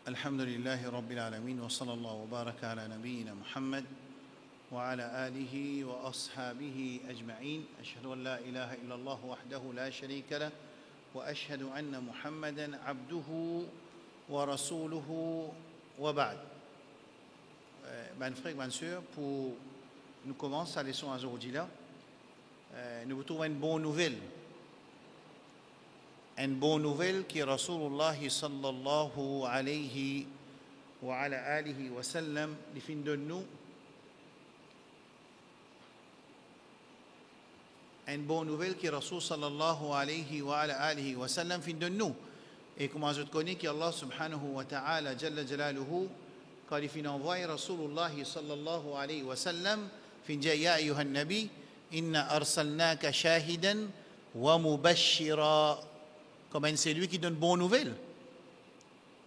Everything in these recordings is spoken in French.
الحمد لله رب العالمين وصلى الله وبارك على نبينا محمد وعلى آله وأصحابه أجمعين. أشهد أن لا إله إلا الله وحده لا شريك له وأشهد أن محمدا عبده ورسوله وبعد. Mes frères, mes sœurs, pour nous commencer la leçon aujourd'hui là, nous vous trouvons une bonne nouvelle. Une bonne nouvelle qui est Rasulullah sallallahu alayhi wa ala alihi wa sallam les fin de nous. Une bonne nouvelle qui est Rasul sallallahu alayhi wa ala alihi wa sallam fin de nous. Et comment je connais qu'Allah subhanahu wa ta'ala jalla jalaluhu quand il fin envoie Rasulullah sallallahu alayhi wa sallam fin dit ya ayyuhan nabi inna arsalnaka shahidan wa mubashshira, comme un celui qui donne bonne nouvelle.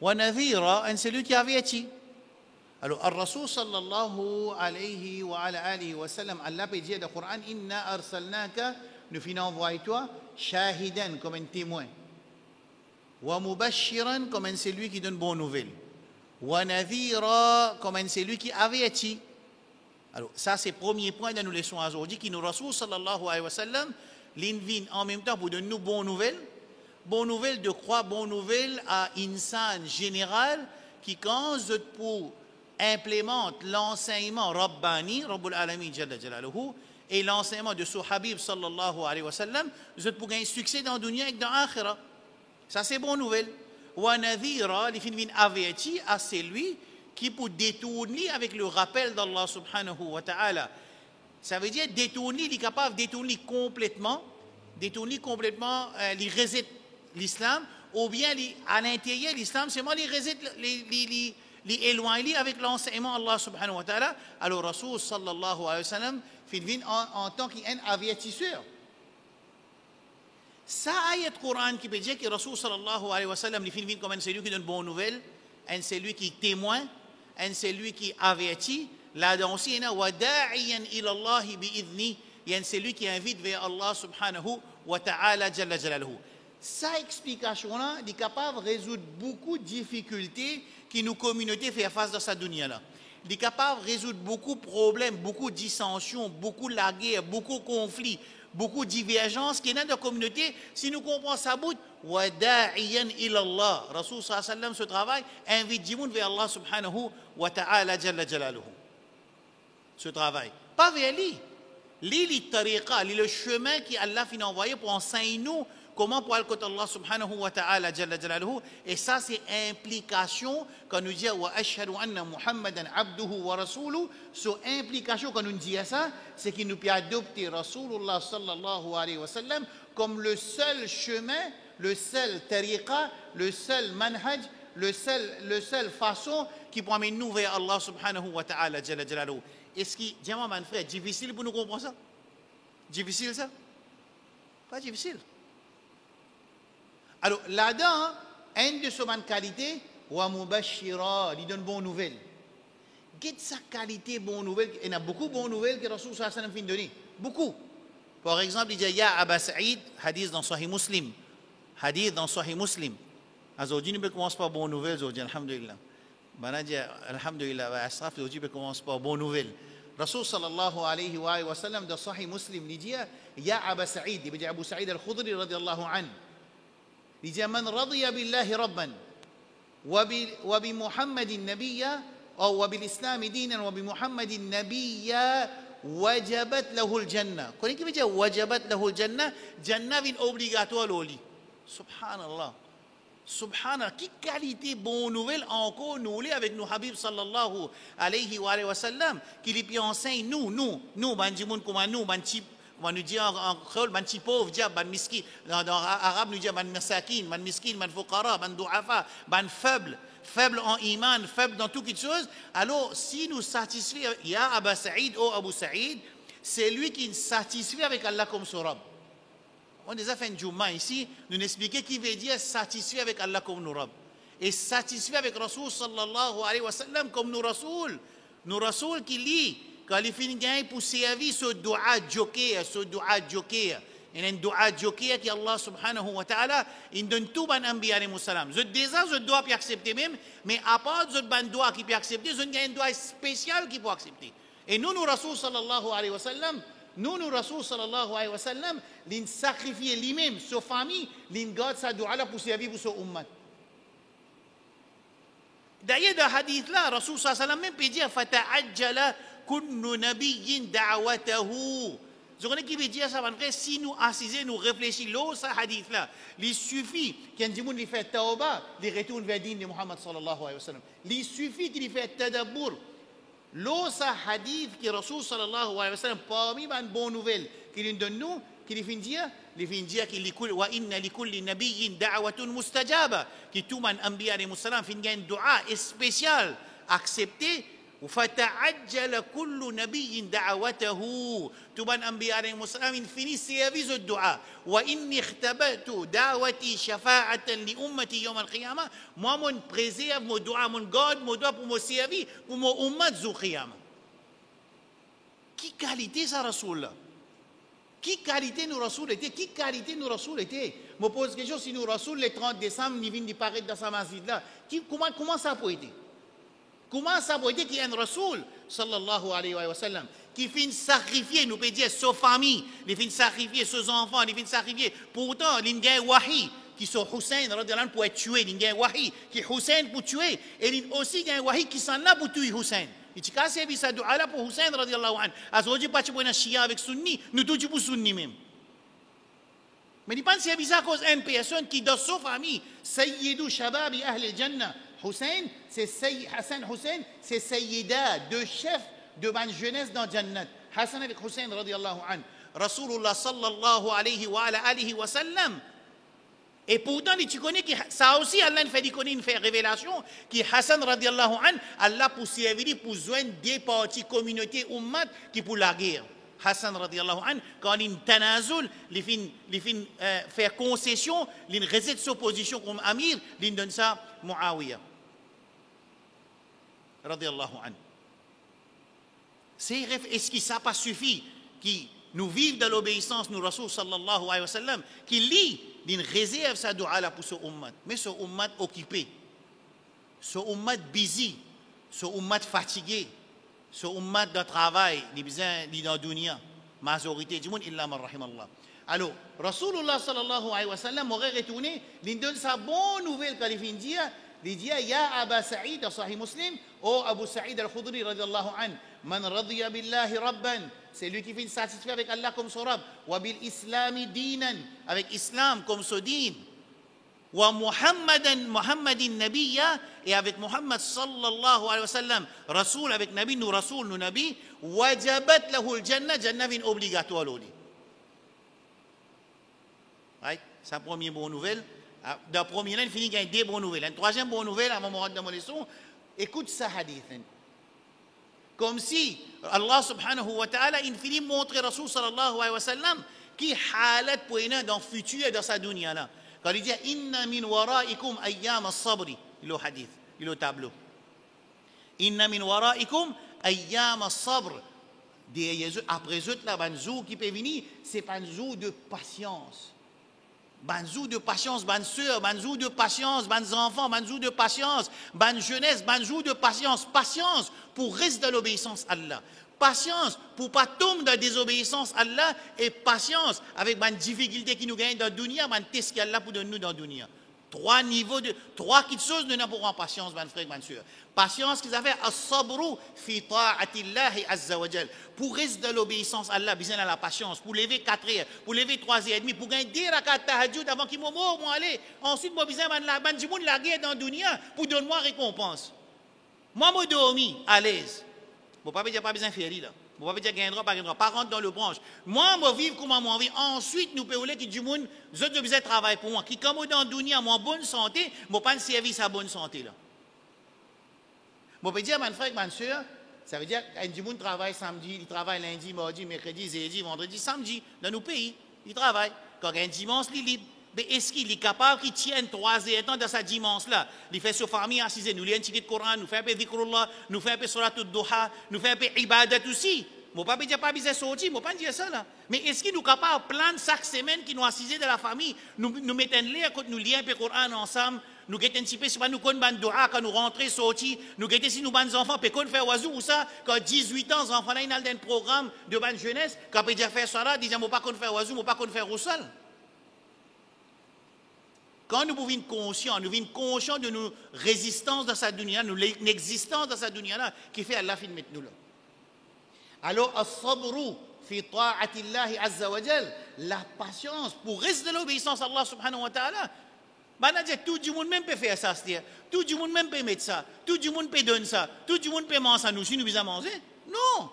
Wa nadhira, un celui qui avertit. Alors, Ar-Rasul sallallahu alayhi wa ala alihi wa sallam, Allah peut dire dans le Coran, inna arsalnaka, nous fin envoyé toi, shahidan, comme un témoin. Wa mubashiran, comme un celui qui donne bonne nouvelle. Wa nadhira, comme un celui qui avertit. Alors, ça c'est le premier point de nos leçons aujourd'hui, qui nous Rasul sallallahu alayhi wa sallam, l'invite en même temps pour donner nous bonnes nouvelles. Bonne nouvelle de croix, bonne nouvelle à insan général qui quand pour implémente l'enseignement Rabbani, Rabbul Alamin Jalla Jalaluhu, et l'enseignement de son Habib sallallahu alayhi wa sallam, vous êtes pour gagner succès dans la dunya et dans l'akhira. Ça c'est bonne nouvelle. Wa nadhira, les films avertis à celui qui peut détourner avec le rappel d'Allah subhanahu wa ta'ala. Ça veut dire détourner, il est capable de détourner complètement, les reset l'islam, ou bien à l'intérieur de l'islam, c'est moi les éloigner avec l'enseignement Allah subhanahu wa ta'ala. Alors Rasul sallallahu alayhi wa sallam fait en tant qu'un avertisseur. Ça ayat Coran qui peut dire que Rasul sallallahu alayhi wa sallam fait comme un celui qui donne bonne nouvelle, un celui qui témoigne, un celui qui avertit. Là-dedans aussi, il y a wa da'iyan ila Allah bi'idhni, il y a un celui qui invite vers Allah subhanahu wa ta'ala jalla jalaluhu. Sa explication-là est capable de résoudre beaucoup de difficultés que nos communautés font face dans cette dunya-là. Il est capable de résoudre beaucoup de problèmes, beaucoup de dissensions, beaucoup de la guerre, beaucoup de conflits, beaucoup de divergences qui sont dans la communauté. Si nous comprenons ça, wa da'iyan ila Allah, Rasul sallallahu alayhi wa sallam, ce travail invite du monde vers Allah subhanahu wa ta'ala jalla jalaluhu. Ce travail. Pas vers lui. Lui, le chemin qu'Allah a envoyé pour enseigner nous comment pour aller côté Allah subhanahu wa ta'ala jalla jalaluhu. Et ça c'est implication quand nous disons wa ashhadu anna Muhammadan abduhu wa rasuluhu. So implication quand nous disons ça, c'est qu'il nous peut adopter Rasulullah sallallahu alayhi wa sallam comme le seul chemin, le seul tariqa, le seul manhaj, le seul façon qui peut amener nous vers Allah subhanahu wa ta'ala jalla jalaluhu. Est-ce qu'il dit mon frère, difficile pour nous comprendre ça? Difficile ça? Pas difficile. Alors là-dedans, une de ses qualités, wa mubashira, il donne bonne nouvelle. Quelle sa qualité bonne nouvelle? Il y a beaucoup de bonnes nouvelles que Rasul sallallahu alayhi wa sallam donné. Beaucoup. Par exemple, il dit ya Aba Sa'id, hadith dans Sahih Muslim. Hadith dans Sahih Muslim. Aujourd'hui, nous commençons par bonne nouvelle aujourd'hui, alhamdulillah. Alhamdulillah, Asraf, aujourd'hui, nous commençons par bonne nouvelle. Rasul sallallahu alayhi wa sallam dans Sahih Muslim, il dit ya Aba Sa'id, il dit Abu Sa'id al-Khudri radiyallahu anhu. Il dit man radiya billahi rabban wa bi Muhammadin nabiyya ou wa bil islam dinan wa bi Muhammadin nabiyya wajabat lahu al-jannah. Quand il dit wajabat lahu al-jannah, jannah vient obligatoire loli. Subhanallah. Subhanallah, qui qualité bonne nouvelle encore nous avec nos Habib sallallahu alayhi wa sallam qui lui enseigne nous ban dimoun comme nous ban type on nous dit en créole ban type pauvre dia ban miskin dans arabe nous dit ban masakin ban miskin ban fuqara ban du'afa ban faible en iman, faible dans toutes choses. Alors si nous satisfaisons ya Aba Sa'id ou Abu Sa'id, c'est lui qui nous satisfait avec Allah comme son Rabb. On a déjà fait un Jumma ici, nous expliquer qui veut dire satisfait avec Allah comme nous Rabb. Et satisfait avec Rasul sallallahu alayhi wa sallam comme nous Rasul. Nous Rasul qui lit, quand il finit pour servir ce dua joker, Il y a un dua joker qui Allah subhanahu wa ta'ala, il donne tout ban anbiya alayhi salam. Je déjà, je dois puis accepter même, mais à part ce ban dua qui peut accepter, je n'ai un dua spécial qui peut accepter. Et nous, Rasul sallallahu alayhi wa sallam, Rasul sallallahu alayhi wa sallam, l'in sacrifié lui-même, sa famille, l'in garde sa dua là pour servir pour son ummat. D'ailleurs, dans ce hadith-là, Rasul sallallahu alayhi wa sallam même peut dire, fata'ajjala kullu nabiyyin da'watahu. Je connais qui veut dire ça, frère, si nous assisons, nous réfléchissons, ce hadith-là, il suffit qu'un djimoun lui fait tawba, il retourne vers le din de Muhammad sallallahu alayhi wa sallam. Il suffit qu'il fait tadabbur. Ce hadith que Rasul sallallahu alayhi wa sallam, parmi les bonnes nouvelles qu'il donne nous, qu'il fait dire qu'il wa inna li kulli nabiyyin da'watun mustajaba, que tout man anbiya alayhi salam fait un dua spécial accepté. وفتعجل كل نبي دعوته تبان أنبياء عليهم السلام فيني سيفيز الدعاء وإني اختبأت دعوتي شفاعة لأمتي يوم القيامة moi mon préserve mon dua mon God mon dua pour mon servir pour mon ummat zu qiyamah. Qui qualité ça Rasoul? Qui qualité nous Rasoul était? Qui qualité nous Rasoul était? Me pose question si nous Rasoul le 30 décembre il vient disparaître dans sa masjid là. Comment ça peut être? Comment ça peut être qu'il y a un Rasoul, sallallahu alayhi wa sallam, qui finit sacrifier, nous peut dire, sa famille, il finit sacrifier ses enfants, il finit sacrifier. Pourtant, il y a un wahi qui sont Hussein, pour être tué, il y a un wahi qui est Hussein pour tuer, et il y a aussi un wahi qui s'en a pour tuer Hussein. Il y a un ça dua là pour Hussein, radiallahu anhu. As on dit pas que Shia avec Sunni, nous tous pour Sunni même. Mais il pense qu'il y a à cause d'une personne qui, dans sa famille, Sayyidu Shababi Ahl al-Jannah, Hussein, Hassan Hussein, c'est Sayyida, deux chefs de ma jeunesse dans Jannat. Hassan avec Hussein, radiallahu anhu. Rasulullah sallallahu alayhi wa sallam. Et pourtant, tu connais que ça aussi, Allah fait une révélation, que Hassan, radiallahu anhu, Allah pour servir, pour joindre des parties, communautés, ummat, qui pour la guerre. Hassan, radiallahu anhu, quand il tanazul, il fait faire concession, il réside sa position comme amir, il donne ça Muawiyah. Radiallahu anhu. Est-ce que ça n'a pas suffi qui nous vivent dans l'obéissance, nous Rasul sallallahu alayhi wa sallam, qui lit d'une réserve sa dua là pour ce ummat, mais ce ummat occupé, ce ummat busy, ce ummat fatigué, ce ummat de travail, les besoins dans la dunya, majorité du monde, illa man rahimallah. Alors, Rasulullah sallallahu alayhi wa sallam aurait retourné, il donne sa bonne nouvelle quand il vient dire, il dit, Ya Aba Sa'id, dans Sahih Muslim, ô Abu Sa'id al-Khudri, radiallahu anhu, man radiya billahi rabban, c'est lui qui fait satisfait avec Allah comme son Rabb, wa bil islami dinan, avec Islam comme son din, wa Muhammadin nabiyya, et avec Muhammad sallallahu alayhi wa sallam, Rasoul avec Nabi, nous Rasoul, nous Nabi, wajabat lahu al-jannah, jannah vin obligatoire l'oli. Right? C'est la première bonne nouvelle. Dans la première, il finit avec deux bonnes nouvelles. La troisième bonne nouvelle, à un moment de mon leçon, écoute ce hadith. Comme si Allah subhanahu wa ta'ala, il finit de montrer Rasul sallallahu alayhi wa sallam qui halat pour nous dans le futur et dans sa dunya là. Quand il dit Inna min waraikum ayyam as-sabri, il y a le hadith, il y a le tableau. Inna min waraikum ayyam as-sabr. Après eux, là, un jour qui peut venir, c'est un jour de patience. Banzou de patience, ban sœur, banzou de patience, ban enfants, banzou de patience, ban jeunesse, banzou de patience, patience pour rester dans l'obéissance à Allah, patience pour pas tomber dans la désobéissance à Allah et patience avec ban difficulté qui nous gagne dans la dunya, ban test qui Allah pour donner nous dans la dunya. Trois petites choses de nous pour patience, ban frère, ban sœur. Patience qu'ils avaient as-sabru fi ta'atillahi azza wa jal. Pour rester dans l'obéissance à Allah, besoin de la patience. Pour lever 4 heures, pour lever 3 heures et demie, pour gagner 10 rakat tahajjud avant qu'il m'ont aller. Ensuite, moi, besoin de la guerre dans la dunya pour donner moi récompense. Moi, je dormi à l'aise. Bon, pas dire pas besoin de faire là. Bon, pas dire gagner droit, pas gagner droit. Pas rentrer dans le branche. Moi, je vivre comme moi envie. Ensuite, nous pouvons dire que du monde, je besoin de travail pour moi. Qui, comme dans la dunya, moi, bonne santé, je pas de service à bonne santé là. Je peux dire, mon frère, ma soeur, ça veut dire qu'un du monde travaille samedi, il travaille lundi, mardi, mercredi, jeudi, vendredi, samedi, dans nos pays, il travaille. Quand un dimanche, il est libre. Mais est-ce qu'il est capable qu'il tienne 3 heures dans sa dimanche-là? Il fait sa famille assise, nous lit un ticket de Coran, nous fait un peu dhikrullah, nous fait un peu surat al-duha, nous fait un peu ibadat aussi. Mon papa dit pas besoin de sortir, mon pas dire ça là. Mais est-ce qu'il nous capable de prendre chaque semaine qui nous assisent de la famille, nous mettons l'air quand nous lisons le Coran ensemble, nous mettons un petit peu si nous connaissons ban doua quand nous rentrons sortir, nous mettons si nous ban enfants peut qu'on faire oiseau ou ça quand 18 ans enfants là ils ont un programme de ban jeunesse quand peut dire faire ça là, disant mon pas qu'on faire oiseau, mon pas qu'on faire au sol. Quand nous pouvons être conscients, nous sommes conscients de nos résistances dans cette dunya, de l'existence dans cette dunya-là, qui fait Allah fin mettre nous là. Alors, as-sabru fi ta'atillahi azza wa jal, la patience pour rester de l'obéissance à Allah subhanahu wa ta'ala. Tout le monde même peut faire ça, tout le monde même peut mettre ça, tout le monde peut donner ça, tout le monde peut manger ça, nous, si nous voulons manger. Non!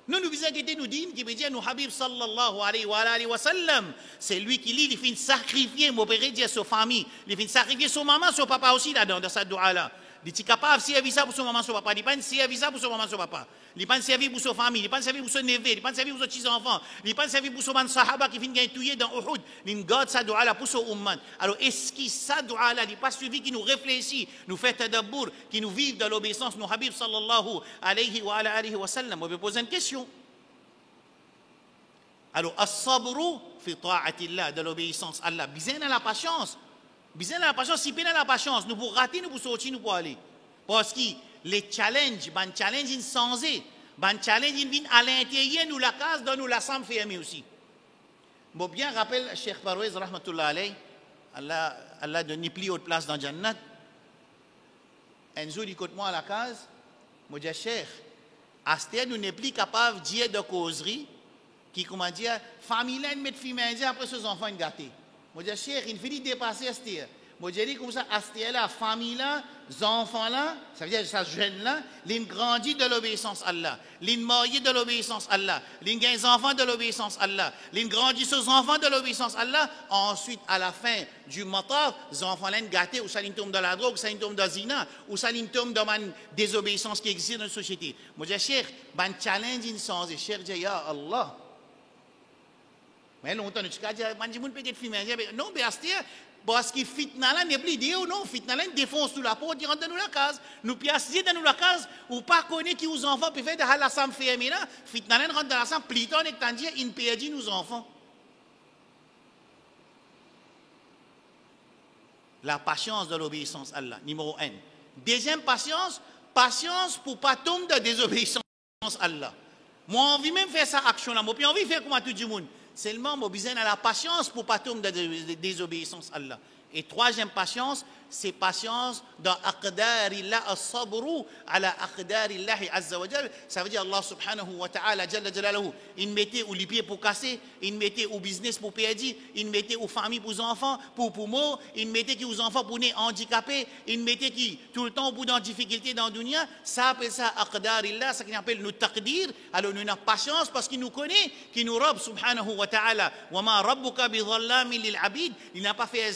Nous voulons quitter nous dire, qui veut dire, nous Habib sallallahu alayhi wa sallam, c'est lui qui lit, il fait sacrifier, mon père dit à sa famille, il fait sacrifier son maman, son papa aussi là-dedans, dans cette dua-là. Il est capable de servir ça pour son maman, son papa, il n'est pas servir ça pour son maman, son papa. Il n'est pas servir pour sa famille, il n'est pas servir pour son neveu, il n'est pas servir pour ses petits-enfants, il n'est pas servir pour son man sahaba qui finit de tuer dans Uhud. Il garde sa dua-là pour son umman. Alors, est-ce que sa dua-là, il n'est pas suivi qui nous réfléchit, nous fait tadabour, qui nous vivent dans l'obéissance, nous Habib sallallahu alayhi wa sallam? On peut poser une question. Alors, as-sabru fi ta'atillah, de l'obéissance à Allah. Bien à la patience. Bien à la patience, si bien à la patience, nous pour rater, nous pour sortir, nous pour aller. Parce que les challenges, les challenges sont sensés. Les challenges viennent à l'intérieur, nous la case, dans nous la semble fermée aussi. Bon, bien rappelle, Cheikh Parwez, rahmatullah alayh, Allah donne plus haute place dans Jannat. Un jour, il côté moi à la case, moi dis, Cheikh, Asté, nous n'est plus capable de dire de causerie, qui, comment dire, famille là, met fille après ses enfants gâtés. Moi dis, Cheikh, il finit de dépasser Asté. Moi dis, comme ça, Asté là, famille là, les enfants là, ça veut dire ça jeune là, ils grandissent de l'obéissance à Allah, ils marient de l'obéissance à Allah, ils gagnent des enfants de l'obéissance à Allah, ils grandissent aux enfants de l'obéissance à Allah. Ensuite, à la fin du matar, les enfants là gâtés, ou ça ils tombent dans la drogue, ou ça ils tombent dans la zina, ou ça ils tombent dans une désobéissance qui existe dans la société. Moi dis, Cheikh, ben challenge insensé, Cheikh dit, ya Allah. Mais longtemps, tu as dit, peut-être filmer, non, mais Asté, parce que fitna là n'est plus idée ou non, fitna là défonce sous la porte, il rentre dans la case. Nous piacier dans la case, ou pas connaître qui aux enfants peuvent faire de la sam fermée là, fitna là rentre dans la sam, plutôt on est en dire, il perdit nos enfants. La patience de l'obéissance à Allah, numéro 1. Deuxième patience, patience pour ne pas tomber dans la désobéissance à Allah. Moi, on veut même faire ça action là, puis on veut faire comme tout le monde. Seulement, moi, besoin de la patience pour ne pas tomber dans la désobéissance à Allah. Et troisième patience, c'est patience dans aqdarillah as-sabru ala aqdarillah azza wa jal. Ça veut dire Allah subhanahu wa ta'ala jalla jalaluhu, il mettait au les pieds pour casser, il mettait au business pour perdre, il mettait aux familles pour les enfants pour mort, il mettait qui aux enfants pour naître handicapés, il mettait qui tout le temps pour dans difficulté dans la dunya. Ça appelle ça aqdarillah, ça qu'on appelle nous taqdir. Alors nous avons patience parce qu'il nous connaît, qu'il nous robe subhanahu wa ta'ala. Wa ma rabbuka bi dhallamin lil abid. Il n'a pas fait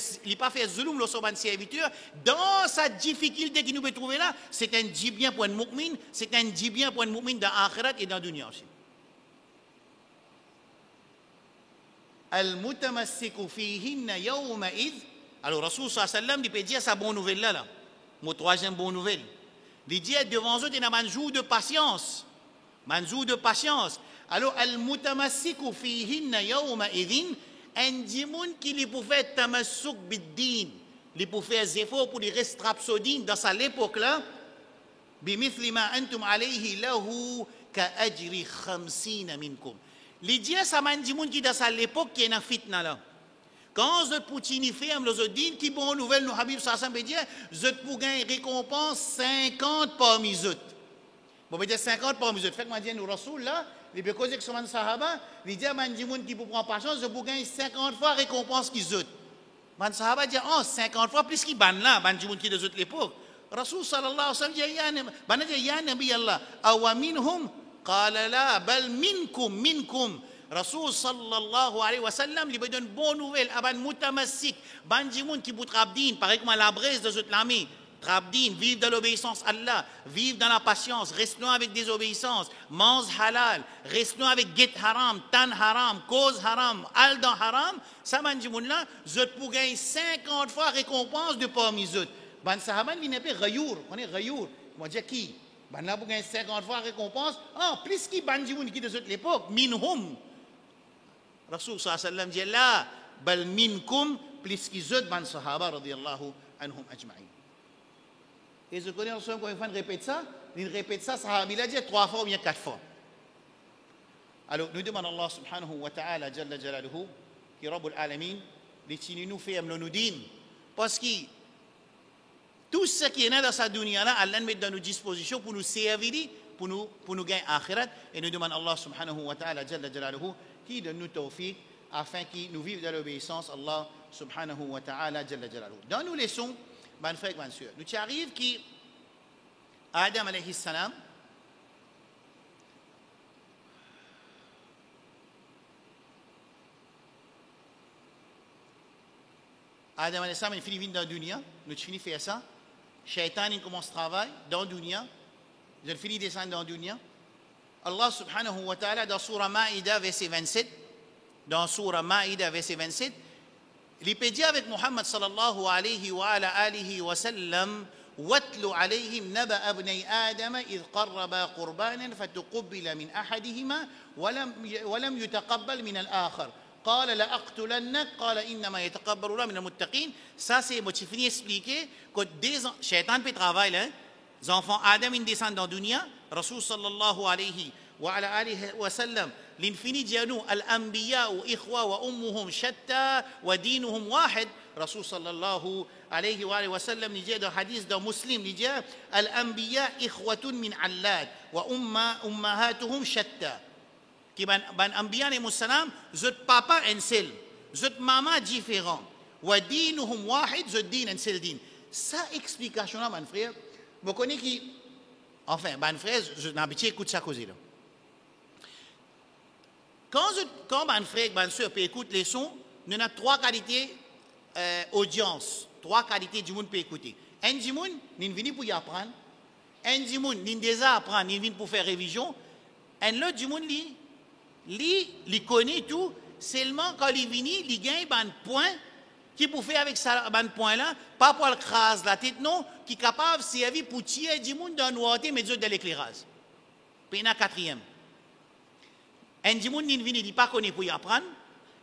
zulum le soban serviteur. Dans sa difficulté qui nous peut trouver là, c'est un bien pour un mu'min, c'est un bien pour un mu'min dans l'akhirat et dans la dunya aussi. Al-mutamassiku fihinna yawma idh. Alors Rasul sallallahu alayhi wa sallam, il peut dire sa bonne nouvelle là. Mon troisième bonne nouvelle. Il dit devant eux, il y a un jour de patience. Un jour de patience. Alors al-mutamassiku fihinna yawma idhin, un dimoun qui lui pouvait tamassuk bid-din. Les pour faire des efforts pour les rester rapsodines dans cette époque-là, bimithli ma antum alayhi lahu ka ajri 50 minkum. L'idée, ça m'a dit qui dans cette époque qui est dans fitna là. Quand vous poutini ferme, vous dites qui bon nouvelle nous Habib sallallahu alayhi wa sallam dire, vous pour gagner récompense 50 parmi eux. Bon, ben 50 parmi eux. Fait que moi dis nous Rasoul là, les bien causer que son sahaba, l'idée m'a dit qui pour prendre patience, vous pour gagner 50 fois récompense qu'ils eux. Man sahaba dit, oh, 50 fois plus qu'il ban là, ban djimoun qui de toute l'époque. Rasul sallallahu alayhi wa sallam dit, ya nabi Allah, awa minhum, qala la, bal minkum. Rasul sallallahu alayhi wa sallam, il donne une bonne nouvelle, aban mutamassik, ban djimoun qui bout trabdin, pareil comme la braise de toute l'armée. Trabdin, vivre dans l'obéissance à Allah, vivre dans la patience, restons avec des obéissances, mange halal, restons avec get haram, tan haram, cause haram, al dans haram, ça m'a dit là, je pour gagner 50 fois récompense de parmi eux. Ban sahaban, il n'est pas rayour, on est rayour. Moi, je dis qui? Ben là, pour gagner 50 fois récompense, plus qui ban du monde qui de l'époque, minhum. Rasul sallallahu alayhi wa sallam dit là, bal minkum, plus qui zot ban sahaba radiyallahu anhum ajma'in. Et je connais Rasul quand il répète ça, sahabi l'a dit 3 fois ou bien 4 fois. Alors, nous demandons Allah subhanahu wa ta'ala, jalla jalaluhu, qui est Rabbul Alamin, les nous fait nous din. Parce que tout ce qui est dans sa dunya là, Allah met dans nos dispositions pour nous servir, pour nous gagner akhirat. Et nous demandons Allah subhanahu wa ta'ala, jalla jalaluhu, qui donne nous tawfiq afin qu'il nous vive dans l'obéissance Allah subhanahu wa ta'ala, jalla jalaluhu. Dans nos leçons, mes frères et mes sœurs, nous arrive qui Adam alayhi salam, Adam alayhi salam, il finit vivre dans la dunya, nous finissons faire ça. Shaitan, il commence à travailler dans la dunya, il finit descendre dans la dunya. Allah subhanahu wa ta'ala, dans Surah Ma'idah, verset 27, il peut dire avec Muhammad sallallahu alayhi wa ala alihi wa sallam, واتل عليهم نبأ ابني آدم إذ قربا قربانا فتقبل من أحدهما ولم يتقبل من الآخر قال لأقتلنك قال إنما يتقبل الله من المتقين. Ça c'est moi fini expliquer que des shaitan peut travailler les enfants Adam ils descendent dans dunya. Rasul sallallahu alayhi wa ala alihi wa sallam l'infini dianou al-anbiya wa ikhwa wa ummuhum shatta wa dinuhum wahid. Rasul sallallahu alayhi wa sallam dit dans hadith dans Muslim, il dit al-anbiya ikhwatun min allad wa ummahatuhum shatta. Qui ban anbiya et musallam zot papa un seul, zot maman différent. Wa dinuhum wahid, zot din un seul din. Ça explication là, mon frère. Vous connaissez qui enfin, mon frère, je n'habitué écoute ça causer là. Quand mon frère, mon soeur peut écouter les sons, nous avons 3 qualités audience, 3 qualités du monde peut écouter. Un du monde, nous venons pour y apprendre. Un du monde, nous déjà apprendre, nous venons pour faire révision. Un l'autre du monde, il connaît tout. Seulement quand il vient, il gagne un point qui peut faire avec ce point là, pas pour le craser la tête, non, qui est capable de servir pour tirer du monde dans le noir, mais de l'éclairage. Puis il y a un 4e. Un du monde, il vient, il pas connaît pour y apprendre.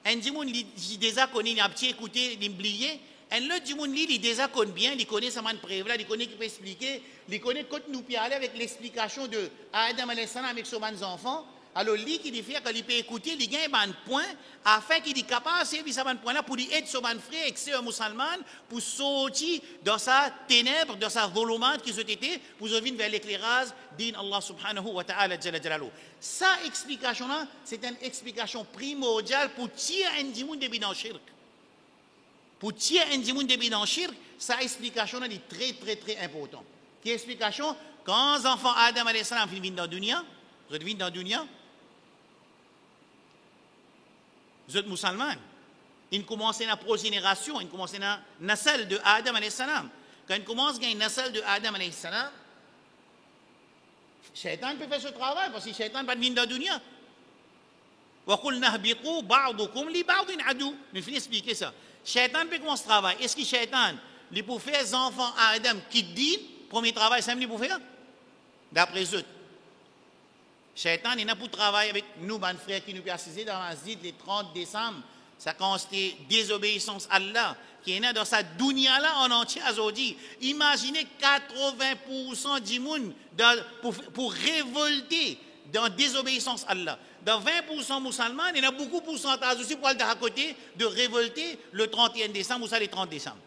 Un du monde, il déjà connaît, il a petit écouté, il oublié. Un l'autre du monde, il déjà connaît bien, il connaît sa man prévla, il connaît qui peut expliquer, il connaît quand nous peut aller avec l'explication de Adam alayhi salam avec ses enfants. Alors, lui qui dit fait quand il peut écouter, il gagne un point afin qu'il est capable de servir ce point là pour lui aider son frère, excellent musulman, pour sortir dans sa ténèbre, dans sa volumate qui se été, pour venir vers l'éclairage din Allah subhanahu wa ta'ala jalla jalaluhu. Sa explication là, c'est une explication primordiale pour tirer un dimoun de bidan shirk. Pour tirer un dimoun de bidan shirk, sa explication là est très très très important. Qui explication? Quand les enfants Adam alayhi salam viennent dans la dunya, vous viennent dans la dunya, vous êtes musulmans. Ils commencent la progénération, ils commencent la nasal de Adam alayhi salam. Quand ils commencent à une nasal de Adam alayhi salam, Shaitan peut faire ce travail parce que Shaitan va venir dans la dunya. وَقُلْنَا اهْبِطُوا بَعْضُكُمْ لِبَعْضٍ عَدُوٌّ. Nous finissons expliquer ça. Shaitan peut commencer ce travail. Est-ce que Shaitan, il peut faire les enfants Adam qui dit, premier travail, c'est lui pour faire? D'après eux. Shaitan, il n'a pas de travail avec nous, mes frères, qui nous ont assisté dans la masjid le 30 décembre. Ça constate désobéissance à Allah, qui est dans sa dunya là en entier aujourd'hui. Imaginez 80% du monde pour révolter dans désobéissance à Allah. Dans 20% musulmans, il y a beaucoup de pourcentage aussi pour aller à côté de révolter le 31 décembre ou ça le 30 décembre.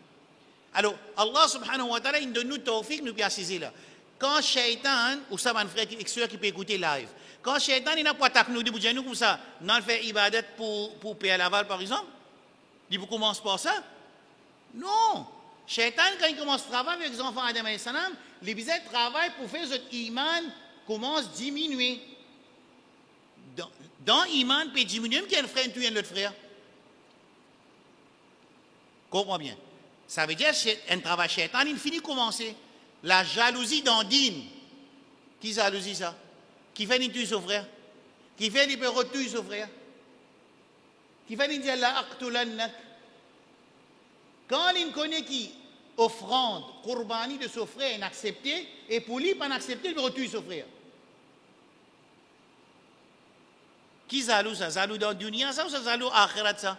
Alors, Allah subhanahu wa ta'ala, il donne nous tawfiq, nous peut assister là. Quand Shaitan, ou ça, mon frère qui peut écouter live, quand Shaitan, il n'a pas attaqué nous, dit, nous comme ça, on fait ibadat pour payer à Laval, par exemple, il commence par ça. Non. Shaitan, quand il commence à travailler avec les enfants Adam alayhi salam, les bizarres travaillent pour faire que l'iman commence à diminuer. Dans l'iman, peut diminuer, mais qu'il y a un frère et l'autre frère. Comprends bien. Ça veut dire un travail Shaitan, il finit de commencer. La jalousie dans dîne. Qui jalousie ça? Qui fait une tuer son frère? Qui fait une tuer son frère? Qui fait une dire la aqtulannak? Quand il connaît qui offrande, qurbani de son frère, il accepté, et pour lui, pas accepté, il retue son frère. Qui zalou ça? Zalou dans dunya ça ou ça zalou akhirat ça?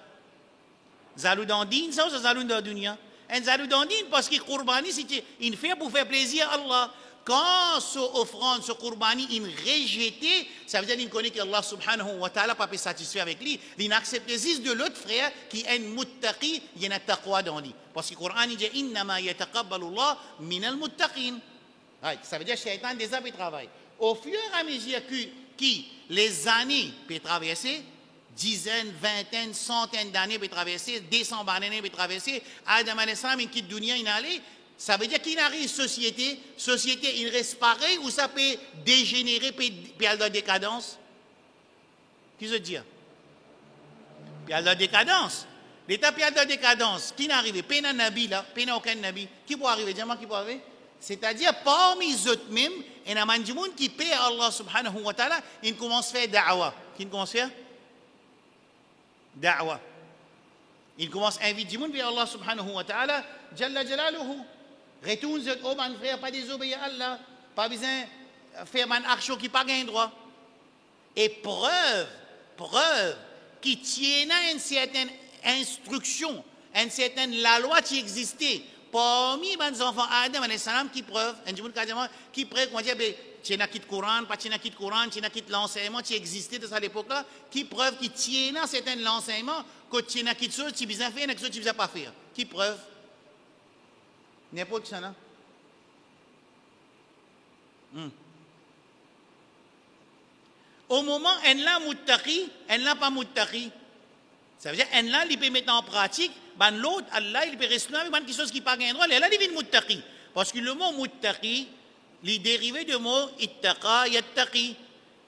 Zalou dans din ça ou ça zalou dans dunya? Un zalou dans din parce que qurbani c'est une fait pour faire plaisir à Allah. Quand ce offrande, ce qurbani, il rejeté, ça veut dire qu'il connaît qu'Allah subhanahu wa ta'ala pas peut satisfaire avec lui. Il accepte juste de l'autre frère qui est un muttaqi, il y a un taqwa dans lui. Parce que le Coran dit innama yataqabbalu Allah min al-muttaqin. Ça veut dire que le shaitan déjà peut travailler. Au fur et à mesure que les années peuvent traverser, dizaines, vingtaines, centaines d'années peuvent traverser, 200 d'années peuvent traverser, Adam alayhi salam, il quitte dunya, il allait. Ça veut dire qu'il arrive société, il reste pareil ou ça peut dégénérer, peut aller dans la décadence? Qui veut dire? Peut aller dans la décadence. L'état peut aller dans la décadence. Qui n'arrive? Pas un nabi là, pas aucun nabi. Qui peut arriver? Dis-moi qui peut arriver? C'est-à-dire parmi eux même, il y a des gens qui paient à Allah subhanahu wa ta'ala, ils commencent à faire da'wa. Qui commence à faire? Da'wa. Ils commencent à inviter les gens vers Allah subhanahu wa ta'ala, Jalla Jalaluhu. Retourne ce oh mon frère, pas désobéir à Allah, pas besoin de faire une action qui n'a pas de droit. Et preuve qui tient une certaine instruction, une certaine la loi qui existait parmi les enfants Adam alayhi salam qui preuve, qui preuve, comment dire, tu n'as quitté le Coran, pas tu n'as quitté le Coran, tu n'as quitté l'enseignement qui existait de cette époque-là, qui preuve qui tient un certain l'enseignement que tu n'as quitté ça, tu as besoin de faire, et que tu ne pas faire. Qui preuve? N'importe ça, non? Au moment où elle n'a muttaqi, elle n'a pas muttaqi. Ça veut dire qu'elle n'a, il peut mettre en pratique, ben l'autre, Allah, il peut rester avec quelque chose qui n'a pas de droit, elle a dit muttaqi. Parce que le mot muttaqi, il est dérivé du mot ittaqa, yattaqi.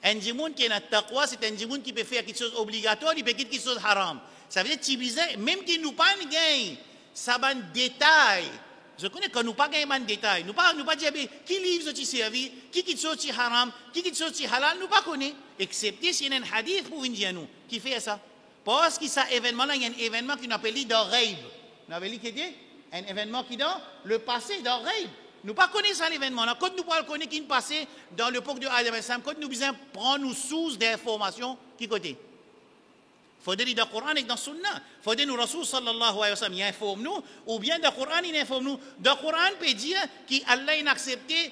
Un djimoun qui est un taqwa, c'est un djimoun qui peut faire quelque chose obligatoire, il peut faire quelque chose haram. Ça veut dire que même qu'il nous pas gagne, ça va un détail. Je connais que nous pas gagner un détail. Nous pas dire qui livre ce servi, qui quitte ce haram, qui quitte ce halal, nous pas connaît. Excepté s'il y a un hadith pour dire nous qui fait ça. Parce que ça événement là, il y a un événement qui nous appelle dans Raib. Nous appelle qui dit un événement qui dans le passé dans Raib. Nous pas connaissons l'événement là. Quand nous pas connaître qui est passé dans l'époque de Adam et Sam, quand nous besoin prendre nos sources d'informations qui côté. Faut dire dans le Coran et dans le Sunna. Faut dire nous Rasul sallallahu alayhi wa sallam informe nous ou bien dans le Coran il informe nous. Dans le Coran peut dire qu'Allah a accepté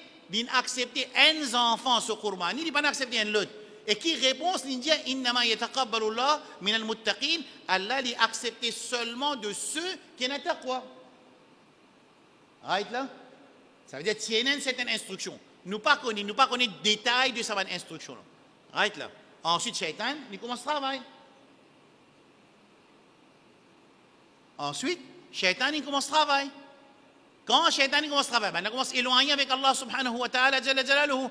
un enfant ce Coran, il n'a pas accepté un autre. Et qui répond, il dit innama yataqabbalu Allah min al-muttaqin, Allah l'a accepté seulement de ceux qui ont taqwa. Right là? Ça veut dire qu'il y a une certaine instruction. Nous pas connaissons le détail de cette instruction. Right là? Ensuite, Shaitan, il commence à travailler. Ensuite, Shaitan, il commence à travailler. Quand Shaitan commence à travailler, il commence à éloigner avec Allah subhanahu wa ta'ala, Jalla Jalaluhu.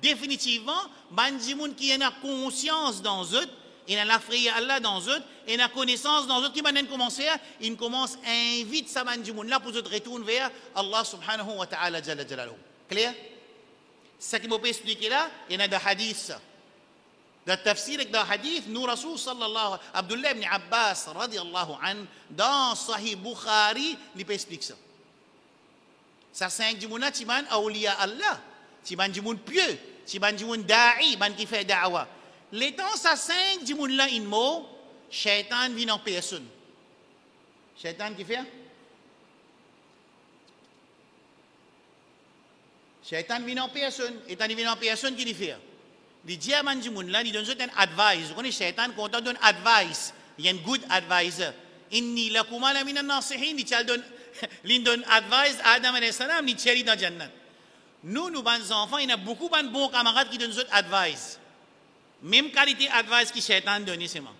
Définitivement, bandimoun qui a conscience dans eux, il a la frayeur Allah dans eux, il a connaissance dans eux, qui maintenant commence à, il commence à inviter sa bandimoun là pour se retourner vers Allah subhanahu wa ta'ala, Jalla Jalaluhu. Clair? Ce qui m'a expliqué là, il y a des hadiths. Dans le tafsir avec des hadiths, nous, Rasul sallallahu, Abdullah ibn Abbas, radiallahu an, dans Sahih Bukhari, il peut expliquer ça. Ça, c'est un dimouna qui man awliya Allah. Si ban dimoun pieux, si ban dimoun da'i, ban qui fait da'wa. L'étant ça 5 dimoun là in mot, shaitan vient en personne. Shaitan qui fait? Shaitan vient en personne. Étant il vient en personne, qui lui fait? Il dit à ban dimoun là, il donne un advice. Vous connaissez shaitan, quand on donne advice, il y a un good advisor. Inni lakuma la minan nasihin, il donne advice à Adam alayhi salam, il tient dans Jannat. Nous, bons enfants, il y a beaucoup de bons camarades qui donnent notre advice. Même qualité advice que Shaitan donne, c'est moi.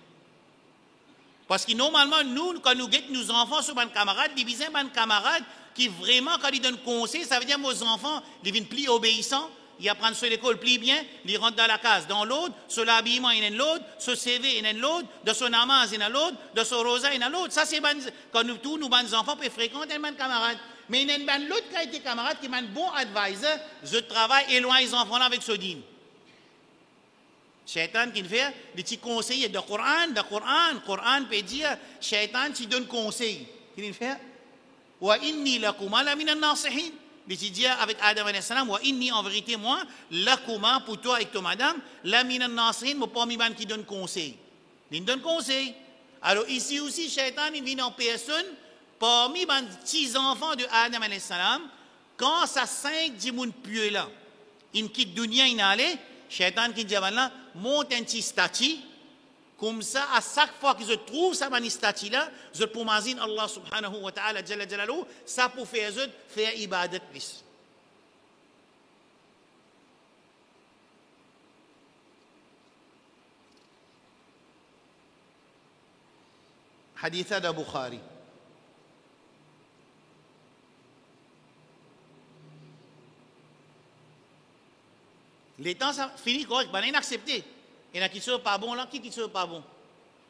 Parce que normalement, nous, quand nous guettons nos enfants sur nos camarades, ils disent nos camarades qui vraiment, quand ils donnent conseil, ça veut dire que nos enfants, ils viennent plus obéissants, ils apprennent sur l'école plus bien, ils rentrent dans la case. Dans l'autre, sur l'habillement, il y en a l'autre, sur le CV, il y en a l'autre, dans son namaz, il y en a l'autre, dans son rosa, il y en a l'autre. Ça, c'est quand nous, tous nos bons enfants peuvent fréquenter nos camarades. Mais il y a l'autre qualité camarade qui est un bon advisor, je travaille éloigne les enfants là avec ce dîne. Shaitan qui fait des petits conseils de Coran peut dire, Shaitan qui donne conseil. Qui fait? Wa inni lakuma la minan nasihin. Il dit avec Adam alayhi salam, wa inni en vérité moi, lakuma pour toi et toi madame, la minan nasihin, moi parmi man qui donne conseil. Il donne conseil. Alors ici aussi, Shaitan il vient en personne parmi les petits enfants de Adam alayhi salam. Quand ça 5 djimoun pieux là, il quitte dunya il allait, Shaitan qui dit là, monte un petit statut. Comme ça, à chaque fois que je trouve ça statue là, je peux m'azine Allah subhanahu wa ta'ala, jalla jalaluhu, ça pour faire ibadat plus. Hadith de Bukhari. Les temps, ça finit correct, ben, inaccepté. Il y en a qui sont pas bons là, qui sont pas bons?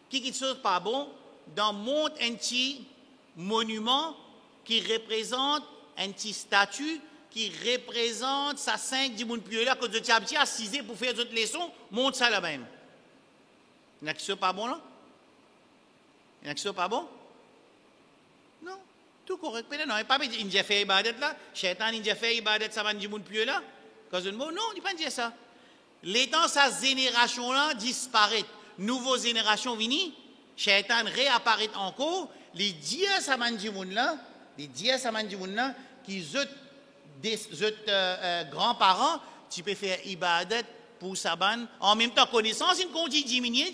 Qui sont pas bons dans le monde un petit monument qui représente un petit statue qui représente sa 5 du monde pieux là que je tiens à assisé pour faire d'autres leçons, monte ça là même. Il y en a qui sont pas bons là? Il y en a qui sont pas bons? Non, tout correct. Mais non, il n'y a pas dit il a fait ibadat là, Shaitan il a fait ibadat ça du monde pieux là. Non, il ne pas dire ça. Les temps, sa génération-là disparaît. Nouvelle génération viennent, Shaitan réapparaît encore. Les dieux samandjimoun-là, qui sont des grands-parents, tu peux faire ibadat pour Saban. En même temps, connaissance, il continue diminuer.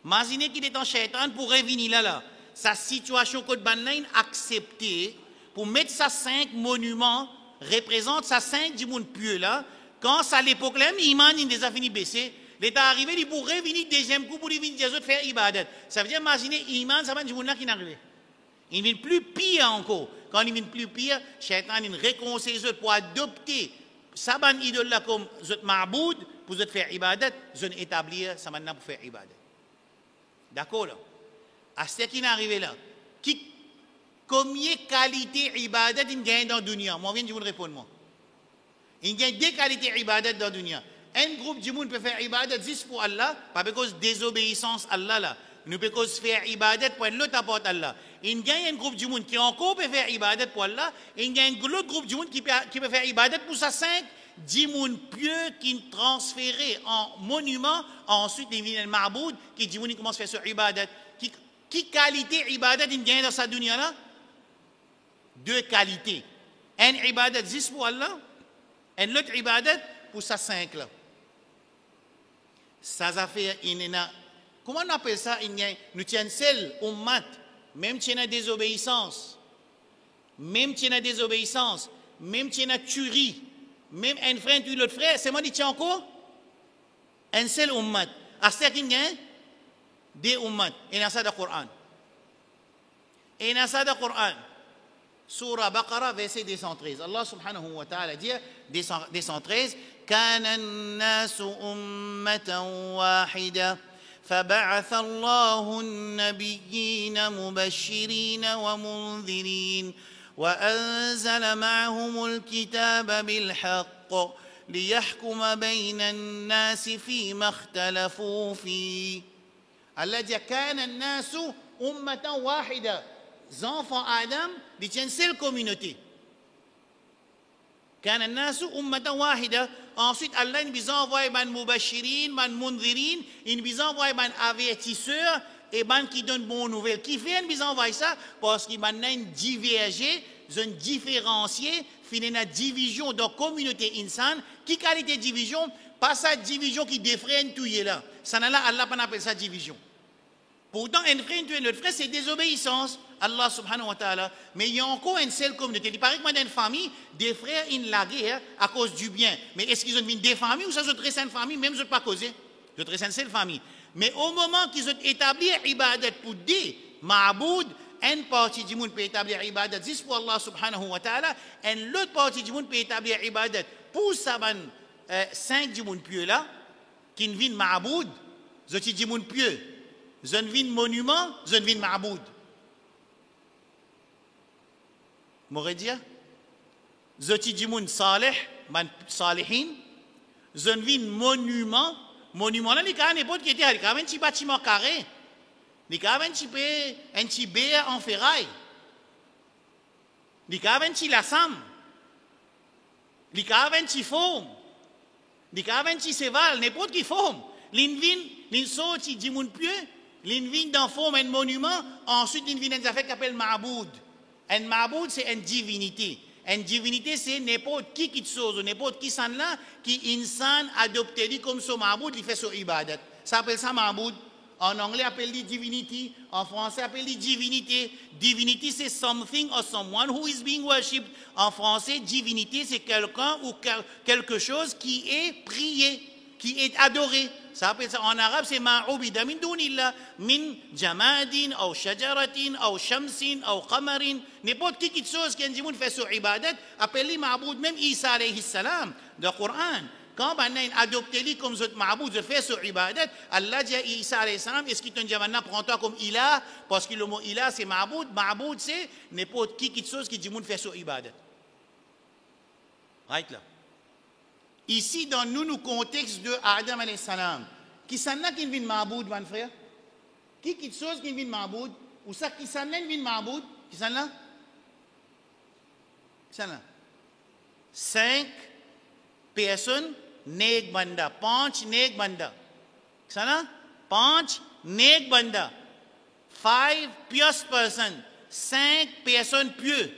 Imaginez qu'il est en Shaitan pour revenir là. Sa situation que Banlain acceptée pour mettre sa 5 monuments représente sa 5 du monde pieux là. Quand ça l'époque là, Iman il déjà fini baisser. L'État arrivé, il pourrait venir deuxième coup pour venir faire ibadat. Ça veut dire, imaginez, Iman, ça va du monde là qui n'arrive. Il vient plus pire encore. Quand il vient plus pire, Shaitan il réconcilie pour adopter Saban idole là comme zot ma'boud pour faire ibadat, zot établir Saban pour faire ibadat. D'accord là? À ce qui est arrivé là, combien de qualités ibadat il gagne dans le dunya? Moi, je viens de vous répondre. Moi. Il y a 2 qualités ibadat dans le dunya. Un groupe de monde peut faire ibadat juste pour Allah, pas à cause de désobéissance à Allah là. Nous pouvons faire ibadat pour l'autre apporte Allah. Il y a un groupe de monde qui encore peut faire ibadat pour Allah. Il y a un autre groupe de monde qui peut faire ibadat pour sa 5 10 monde pieux qui transféré en monument. Ensuite, il y a un ma'boud qui dit qu'il commence à faire ce ibadat. Qui qualité ibadat il gagne dans sa dunya là? 2 qualités. Un ibadat juste pour Allah. Et l'autre ibadat pour sa 5 là. Ça a fait comment on appelle ça? Nous tiens seul ummat, même si on a désobéissance, même si on a tuerie, même un frère tue l'autre frère, c'est moi qui tiens encore un seul ummat. À ce qu'il y a des ummat. Et dans ça le Coran. Surah Baqarah, verset 213. Allah subhanahu wa ta'ala dit, 213, كان الناس أمة واحدة فبعث الله النبيين مبشرين ومنذرين وأنزل معهم الكتاب بالحق ليحكم بين الناس فيما اختلفوا فيه. Allah dit كان الناس أمة واحدة. Les enfants Adam, ils tiennent seule communauté. كان الناس أمة واحدة. Ensuite, Allah nous envoie un mubashirin, un mundhirin, il nous envoie un avertisseur et un qui donne bonne nouvelle. Qui fait nous envoie ça? Parce qu'il y a une divergé, une différencié, une division dans la communauté insane. Qui qualité de division? Pas sa division qui défraie tout là. Ça n'a là, Allah pas appelle ça division. Pourtant, un frère tuer notre frère, c'est désobéissance. Allah subhanahu wa ta'ala. Mais il y a encore une seule communauté. Il paraît que dans une famille, des frères, ils la guerre à cause du bien. Mais est-ce qu'ils ont mis des familles ou ça, ils ont une famille, même ils n'ont pas causé? Ils ont une seule famille. Mais au moment qu'ils ont établi ibadat pour des ma'boud, une partie du monde peut établir ibadat juste pour Allah subhanahu wa ta'ala, et l'autre partie du monde peut établir ibadat pour Saban 5 du monde pieux là, qui ne viennent ma'boud, ils ont du monde pieux. Ils ont viennent monument, ils ont viennent ma'boud. M'aurait dit, zoti du monde salih, man salihin, zone vin monument là, les cas n'importe qui était, il y a un petit bâtiment carré, il y a un petit béa en ferraille. Li ka aventi la sam. Li ka aventi fom. Li ka aventi seval, n'importe qui forme. L'in sorti di moun pieux, l'in vin dans forme un monument, ensuite l'in vin dans affaire qu'appelle Ma'boud. Un Ma'boud, c'est une divinité. Une divinité, c'est n'importe qui te chose, n'importe qui s'en là, qui insan adopté comme son Ma'boud, il fait son ibadat. Ça s'appelle ça Ma'boud. En anglais, appelle dit divinity. En français, appelle dit divinité. Divinity, c'est something or someone who is being worshipped. En français, divinité, c'est quelqu'un ou quelque chose qui est prié, qui est adoré. Ça appelle ça en arabe, c'est ma'ubida min dunillah, min jamadin, ou shajaratin, ou shamsin, ou qamarin. N'importe qui chose qui a dit fait sur ibadat, appelle-lui ma'boud, même Isa alayhi salam, dans le Coran. Quand on a adopté lui comme zot ma'boud, je fais sur ibadat, Allah dit à Isa alayhi salam, est-ce qu'il te dit maintenant, prends-toi comme ilah, parce que le mot ilah c'est ma'boud, ma'boud c'est n'importe qui chose qui dit fait sur ibadat. Right là. Ici, dans nous contexte de Adam alayhi salam, qui s'en a qui vient ma'boud, mon frère? Qui chose qui vient ma'boud? Ou ça qui s'en a qui vient ma'boud? Qui s'en a? Qui s'en a? 5 personnes neg banda, 5 neg banda. Qui s'en a? 5 neg banda. 5 pious person, 5 personnes pieux.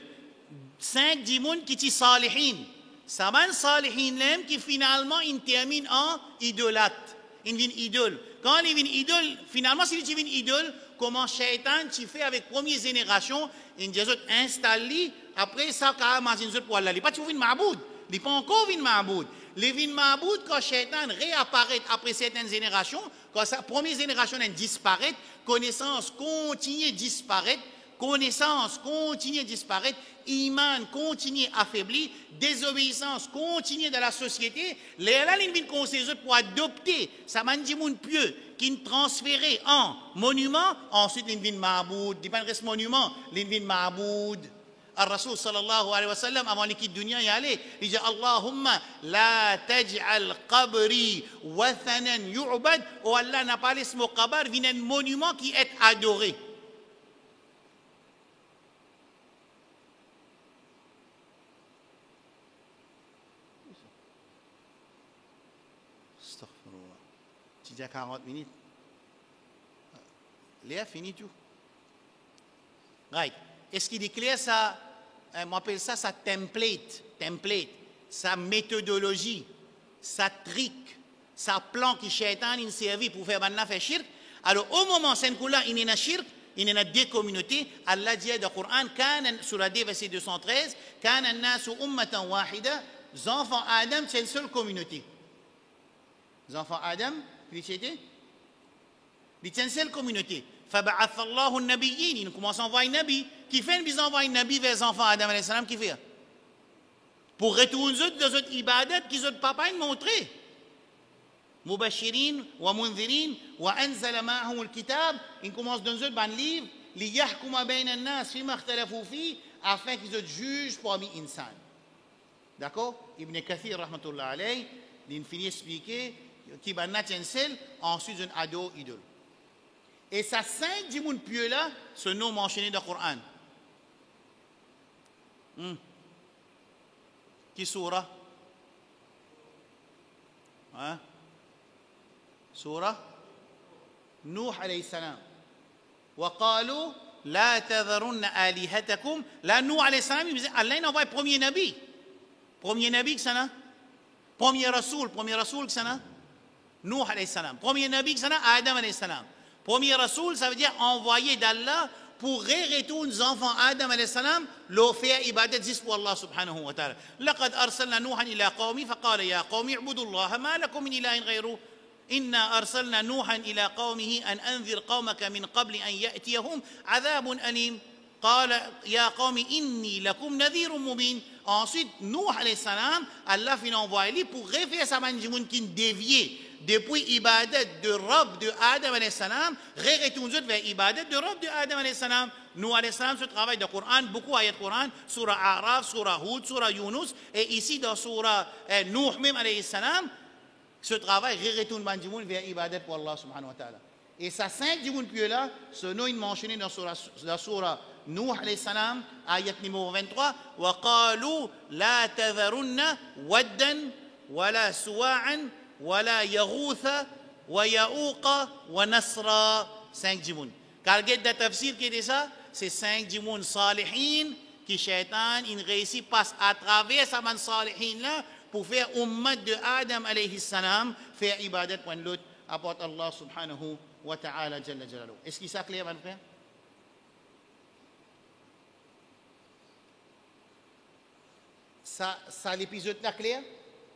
5 dimoun qui ti salihin. Saban salihin lem qui finalement il termine en idolâtre. Il vient idole. Quand il vient idole, finalement si tu viens idole, comment Shaitan tu fait avec première génération, il dit installe après ça quand imagine pour Allah. Il pas tu viens ma'boud, il pas encore vient ma'boud. Les vient ma'boud quand Shaitan réapparaît après certaines générations, quand sa première génération disparaît, connaissance continue disparaître. Connaissance continue à disparaître, iman continue à affaiblir, désobéissance continue dans la société. Les là, ils viennent conseiller pour adopter ça mandimoun pieux qui transféré en monument, ensuite ils viennent ma'boud, ils reste monument, ils viennent ma'boud. Al-Rasul sallallahu alayhi wa sallam avant l'équipe dunya y allait, il dit Allahumma la taj'al qabri wathanan yu'bad, ou Allah n'a pas laissé mon qabar, vient un monument qui est adoré. Il y a 40 minutes. Léa fini tout. Right. Est-ce qu'il est clair ça? On appelle ça sa template, sa méthodologie, sa trick, sa plan qui Shaitan il servi pour faire banna faire shirk. Alors au moment où là il y a shirk, il y a deux communautés. Allah dit dans le Coran, sur la verset 213, kana an-nasu ummatan wahida, les enfants Adam c'est une seule communauté. Les enfants Adam c'était une seule communauté. فبعث الله النبيين, il commence à envoyer un nabi. Qui fait qu'ils envoient un nabi vers les enfants Adam alayhi salam, qui fait? Pour retourner dans notre ibadat qu'ils ont papa montré. Mubashirin wa munzirin wa anzala ma'ahum al-kitab, il commence dans un livre liyahkuma bayna an-nas fima ikhtalafu fi, afin qu'ils soient juges parmi insan. D'accord? Ibn Kathir rahmatullah alayhi, il finit d'expliquer qui banna tiensel, ensuite un ado idole. Et ça 5 dimoun pieux là, ce nom mentionné dans le Coran. Qui surah? Hein? Surah Nuh alayhi salam. وقالوا لا تذرن آلهتكم. Là Nuh alayhi salam, Allah il envoie le premier nabi. Premier nabi que ça n'a? Premier rasoul que ça n'a? Nuh alayhi salam. Premier nabi que ça n'a? Adam alayhi salam. Premier rasoul, ça veut dire envoyé d'Allah pour retourner les enfants Adam alayhi salam, leur faire ibadat juste pour Allah subhanahu wa ta'ala. لقد أرسلنا نوحا إلى قومه فقال يا قوم اعبدوا الله ما لكم من إله غيره إنا أرسلنا نوحا إلى قومه أن أنذر قومك من قبل أن يأتيهم عذاب أليم قال يا قوم إني لكم نذير مبين. Ensuite, Nuh alayhi salam, Allah finit envoyer pour refaire sa manjimoun qui dévié depuis ibadat de Rabb de Adam alayhi salam, retourne vers ibadat de Rabb de Adam alayhi salam. Nuh alayhi salam se travaille dans le Coran, beaucoup d'ayats de Coran, surah A'raf, surah Hud, surah Yunus, et ici dans surah Nuh même alayhi salam, ce travail retourne manjimoun vers ibadat pour Allah subhanahu wa ta'ala. Et ça 5 dimoun pieux là, ce nom il mentionné dans surah Nuh alayhi salam, ayat numéro 23, وَقَالُوا لَا تَذَرُنَّ وَدًّا وَلَا سُوَاعًا وَلَا يَغُوثَ وَيَعُوقَ وَنَسْرًا. 5 jimoun. Car le de tafsir qui dit ça, c'est 5 jimoun salihin qui shaitan, il réussit passe à travers sa man salihin là pour faire ummat de Adam alayhi salam, faire ibadat pour l'autre, apporte Allah subhanahu wa ta'ala jalla jalaluhu. Est-ce qu'il s'est clair, mon frère? Ça l'épisode là clair?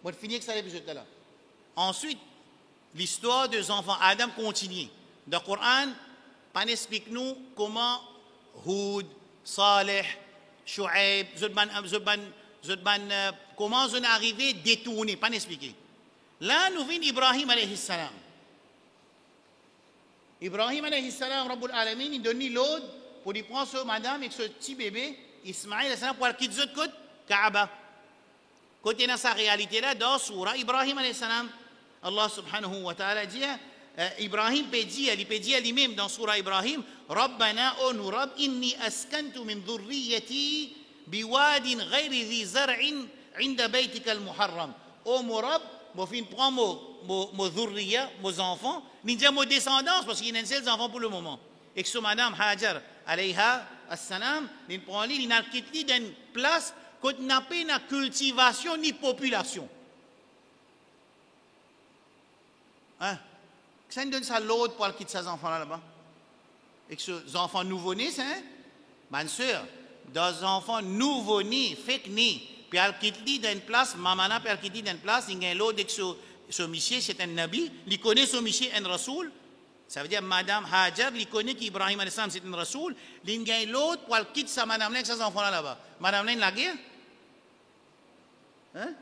On va finir avec ça l'épisode là. Ensuite, l'histoire des enfants Adam continue. Dans le Coran, pas explique-nous comment Houd, Saleh, Shu'aib, comment ils sont arrivés détournés, pas expliqué. Là, nous venons Ibrahim alayhi salam. Ibrahim alayhi salam, Rabbul Alamin, il donne l'ordre pour lui prendre ce madame et ce petit bébé, Ismaïl alayhi salam, pour aller quitter le côté Kaaba. Côté dans sa réalité là, dans Surah Ibrahim alayhi salam, Allah subhanahu wa ta'ala dit, Ibrahim peut dire lui-même dans Surah Ibrahim, Rabbana onu Rabb, inni askantu min dhurriyyati biwadin ghayri dhi zar'in inda baytika al-muharram. Oh mon Rabb, moi fin prends mon dhurriya, mes enfants, ni dire mon descendance parce qu'il y a des enfants pour le moment. Et que ce madame Hajar alayha as-salam, il prend lui, il n'a quitté d'une place qu'on n'a pas de cultivation ni population. Hein? Ça nous donne ça l'autre pour quitter ces enfants là-bas. Et que ces enfants nouveau-nés, c'est hein? Ma soeur, des enfants nouveau-nés, fake-nés, puis elle quitte d'une place, maman puis elle quitte d'une place, il y a l'autre que ce monsieur c'est un nabi, il connaît ce monsieur un rasoul. Ça veut dire madame Hajar, il connaît qu'Ibrahim alayhi salam c'est un rasoul, il y a l'autre pour elle quitte sa madame là avec ses enfants là-bas. Madame là, la guerre? Hein?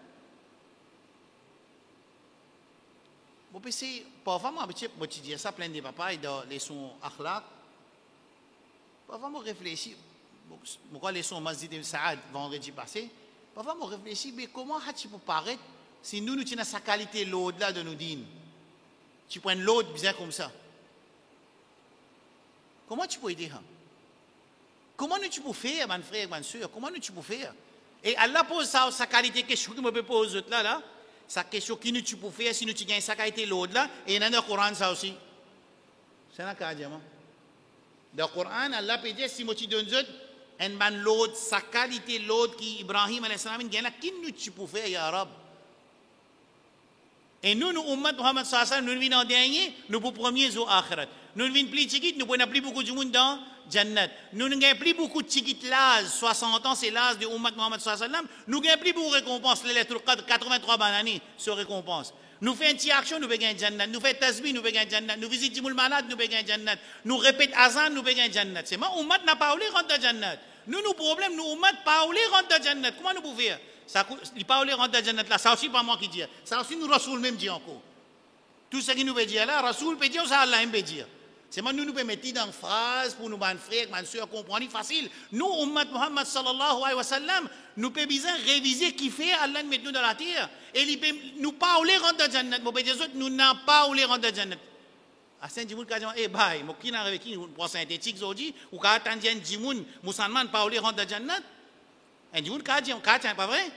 Bon, puis c'est parfois moi je dis ça plein de papas et dans les sons akhlaq. Parfois moi réfléchis, pourquoi les sons Masjid Saad vendredi passé, parfois moi réfléchis mais comment tu peux paraître si nous tenons sa qualité l'autre là de nous dire. Tu prends l'autre bien comme ça. Comment tu peux aider? Comment tu peux faire, mon frère, ma soeur? Comment tu peux faire? Et Allah pose ça, sa qualité, question que je me pose là, sa question qui tu peux faire si tu gagnes sa qualité l'autre là, et dans le Coran ça aussi. C'est un cas diamant. Dans le Coran, Allah peut dire si tu donnes un ban l'autre, sa qualité l'autre qui Ibrahim alayhi salam gagne là, qui tu peux faire, ya Rab? Et nous, ummat Muhammad sallallahu alayhi wa sallam, nous venons en dernier, nous pour premier au akhirat. Nous venons plus chiquit, nous prenons plus beaucoup de monde dans Jannat. Nous n'avons plus beaucoup de chiquit l'âge, 60 ans, c'est l'âge de ummat Muhammad sallallahu alayhi wa sallam. Nous n'avons plus beaucoup de récompenses, les lettres 83 bananes sur récompense. Nous faisons une petite action, nous payons Jannat. Nous faisons tasbih, nous payons Jannat. Nous visitons le malade, nous payons Jannat. Nous répétons azan, nous payons Jannat. C'est moi, ummat n'a pas oublié rentrer dans Jannat. Nous, nos problèmes, nous, ummat, pas oublié rentrer dans Jannat. Comment nous pouvons faire? Ça, il pas oublié rentrer dans Jannat là. Ça aussi, pas moi qui dis. Ça aussi, nous, Rasoul même dit encore. Tout ce qui nous peut dire là, Rasoul peut dire, ça Allah peut dire. C'est moi, nous pouvons mettre dans une phrase pour nous, mes frères, mes soeurs, comprendre facile. Nous, ummat Muhammad sallallahu alayhi wa sallam, nous pouvons bien réviser qui fait Allah nous mettre nous dans la terre. Et nous pas oublié rentrer dans Jannat. Nous n'avons pas oublié rentrer dans Jannat. À Saint-Dimoun, quand on dit, eh, bye, moi, qui n'a avec qui, pour synthétique, aujourd'hui, ou quand on dit, Dimoun, musulman, pas oublié rentrer dans Jannat. Un Dimoun, quand on dit, pas vrai?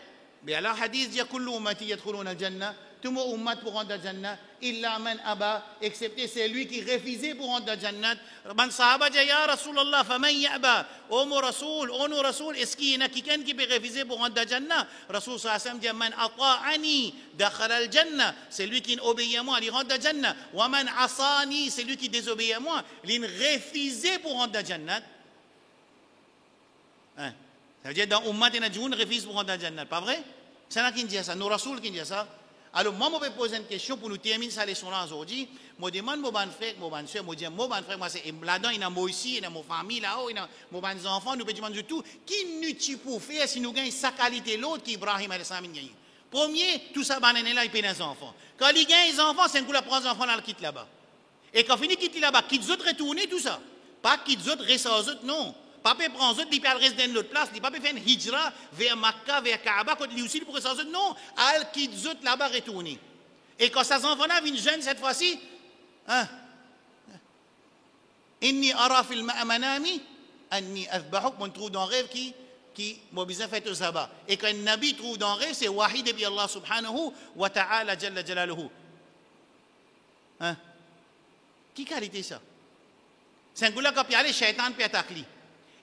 Mais alors, hadith dit, kullu ummati yadkhuluna al-jannah. Tout le monde ummat pour rentrer dans le Jannat, illa man aba, excepté celui qui refusait pour rentrer dans le Jannat. Man sahaba dit, ya Rasulallah, faman ya'ba, oh mon Rasoul, est-ce qu'il y en a quelqu'un qui peut refuser pour rentrer dans le Jannat? Rasoul sallallahu dit, man ata'ani, dakhal al-Jannah, c'est lui qui obéit à moi, il rentre dans le Jannat. Wa man asani, c'est lui qui désobéit à moi, il refusait pour rentrer dans le Jannat. Hein? Ça veut dire, dans ummat, il y en a qui refusent pour rentrer dans le Jannat, pas vrai? C'est là qui dit ça, nos Rasoul qui dit ça. Alors, moi, je vais poser une question pour nous terminer cette leçon-là aujourd'hui. Je demande à mon frère, mon soeur, je dis, mon frère, moi, c'est là-dedans, il y a moi ici, il y a ma famille là-haut, il y a mes enfants, nous pouvons demander tout. Qui nous peut faire si nous gagnons sa qualité l'autre qu'Ibrahim alayhi salam gagne? Premier, tout ça, là, il paye les enfants. Quand il gagne les enfants, c'est un coup, il prend les enfants dans le kit là-bas. Et quand il finit quitter là-bas, quitte les autres retourner, tout ça. Pas quitte les autres, reste aux autres, non. Papa prend les autres, il peut rester dans l'autre place, il peut faire une hijra vers Makkah, vers Kaaba, quand il aussi pour rester aux autres, non. Il quitte les autres là-bas, retourner. Et quand ces enfants-là viennent jeunes cette fois-ci, hein? Inni ara fil manami anni athbahuk, on trouve dans le rêve qui m'a besoin de faire le sabbat. Et quand un nabi trouve dans le rêve, c'est wahid et Allah subhanahu wa ta'ala jalla jalaluhu. Hein? Qui qualité ça? C'est un goulag qui a allé shaitan puis attaquer.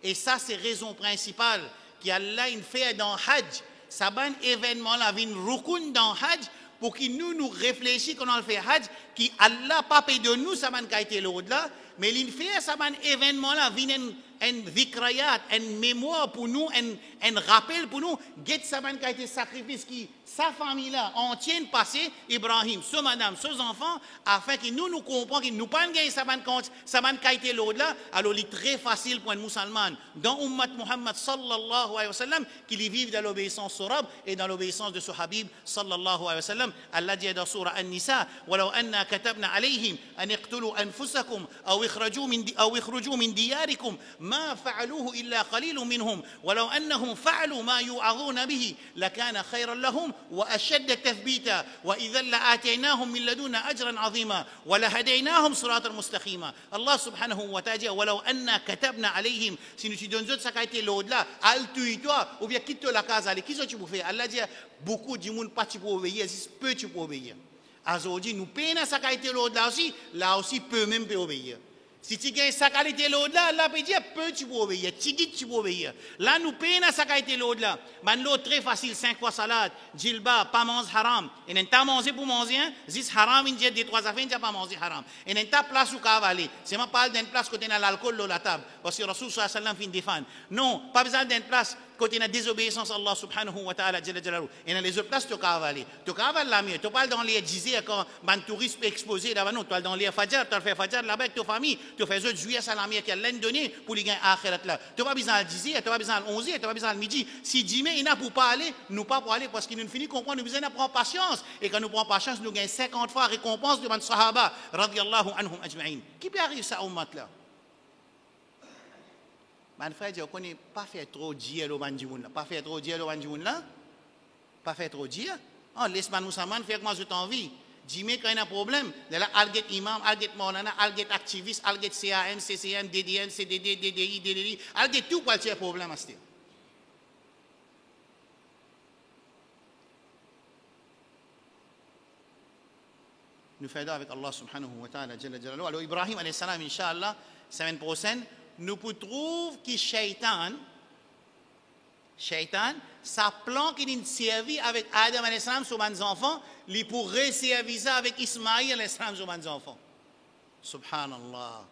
Et ça, c'est la raison principale qu'Allah fait dans le Hajj. Ça ban événement là, vient rukun dans le Hajj pour que nous réfléchissions quand on fait Hajj, qu'Allah pas paye de nous, ça ban qualité l'au-delà, mais il fait ça ban événement là, vient un dhikrayat, une mémoire pour nous, un rappel pour nous, get ça ban qualité sacrifice qui sa famille là entière passé Ibrahim, ce madame, ce enfants, afin que nous comprenions que nous pas gagner ça ban qualité l'au-delà, alors il est très facile pour un musulman dans ummat Muhammad sallallahu alayhi wa sallam qu'il vive dans l'obéissance surab et dans l'obéissance de ce habib sallallahu alayhi wa sallam. Allah dit dans surah An-Nisa ولو أننا كتبنا عليهم أن اقتلوا أنفسكم أو اخرجوا من دياركم ما فعلوه إلا قليل منهم ولو أنهم فعلوا ما يوعظون به لكان خيرا لهم وأشد تثبيتا وإذا لآتيناهم من لدنا أجرا عظيما ولهديناهم صراطا مستقيما. الله سبحانه وتعالى ولو أننا كتبنا عليهم si nous te donnons ça qui a été l'au-delà altue-toi ou bien quitte la case allez qui ça tu peux faire. Allah dit beaucoup du monde pas tu peux obéir si peu tu peux obéir. Aujourd'hui nous payons ça qui a été l'au-delà aussi peu même peut obéir. Si tu gagnes sa qualité l'au-delà, là, peut dire peu tu peux obéir, tu peux obéir. Là, nous payons sa qualité l'au-delà. Mais l'autre très facile, 5 fois salade, djilba, pas manger haram. Et n'est pas manger pour manger, zis haram, il dit 2-3 affaires, il dit pas manger haram. Et n'est pas place où cavaler. C'est ma parle d'une place côté dans l'alcool, dans la table. Parce que Rasul sallallahu alayhi wa sallam fin défendre. Non, pas besoin d'une place côté dans la désobéissance à Allah subhanahu wa ta'ala jalla jalaluhu. Et dans les autres places, tu cavales. Tu cavales la mieux. Tu parles dans les disais quand un touriste exposé là-bas, non, tu parles dans les fajr, tu fais fajr là-bas avec ta famille. Tu fais autres juillet à la mieux qui a l'un donné pour les gagner akhirat là. Tu pas besoin de 10, tu pas besoin de 11, tu pas besoin de midi. Si dimanche il n'a pour pas aller, nous pas pour aller parce qu'il nous finit comprendre, nous besoin de prendre patience. Et quand nous prenons patience, nous gagnons 50 fois récompense devant les sahaba radiyallahu anhum ajma'in. Qui peut arriver ça au mat là? Mon frère dit, on ne pas faire trop dire au bandimoun là. Pas faire trop dire au bandimoun là. Pas faire trop dire. On laisse man musulman faire moi je t'envie. Dis-moi quand il y a un problème. Là, alget imam, alget maulana, alget activiste, alget CAM, CCM, DDN, CDD, DDI, DDI. Alget tout pour le problème à ce niveau. Nous faisons avec Allah subhanahu wa ta'ala jalla jalaluhu. Alors Ibrahim alayhi salam, Inch'Allah, semaine prochaine, nous trouvons que Shaitan, sa plan qui est servi avec Adam alayhi salam sur ses enfants, il pourrait servir ça avec Ismaïl alayhi salam sur ses enfants. Subhanallah.